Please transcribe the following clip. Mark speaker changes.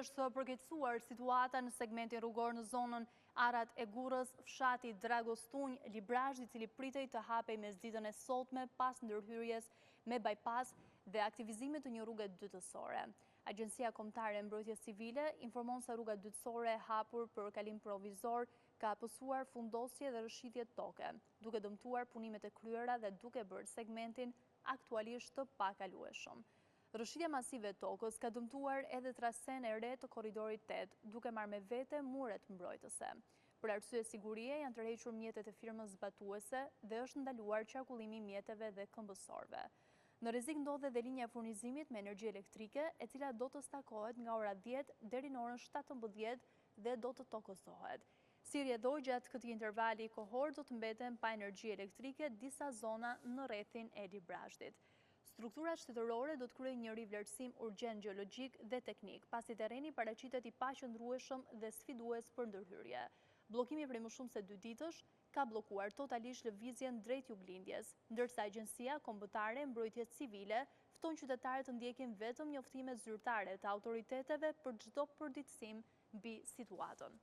Speaker 1: është përkeqësuar situata në segmentin rrugor në zonën Arat e Gurrës, fshati Dragostunj, Librazhdi, i cili pritej të hapej mesditën e sotme pas ndërhyrjes me bypass dhe aktivizimit të një rruge dytësore. Agjencia Kombëtare e Mbrojtjes Civile informon se rruga dytësore e hapur për kalim provizor ka pësuar fundosje dhe rëshitje toke, duke dëmtuar punimet e kryera dhe duke bërë segmentin aktualisht të pakalueshëm. Rëshitja masive tokës ka dëmtuar edhe trasen e re të korridorit 8, duke marrë me vete muret mbrojtëse. Për arsye sigurie janë tërhequr mjetet e firmës zbatuese dhe është ndaluar qarkullimi i mjeteve dhe këmbësorve. Në rrezik ndodhet dhe linja e furnizimit me energji elektrike, e cila do të stakohet nga ora 10 deri në orën 17 dhe do të tokësohet. Si rjedhoj gjatë këtij intervali kohor do të mbeten pa energji elektrike disa zona në rrethin e Librazhdit. Strukturat shtetërore do të kryejnë një rivlerësim urgjent gjeologjik dhe teknik, pasi terreni paraqitet i paqëndrueshëm dhe sfidues për ndërhyrje. Bllokimi prej më shumë se 2 ditësh ka bllokuar totalisht lëvizjen drejt juglindjes, ndërsa Agjencia Kombëtare e Mbrojtjes Civile fton qytetarët të ndjekin vetëm njoftime zyrtare të autoriteteve për çdo përditësim mbi situatën.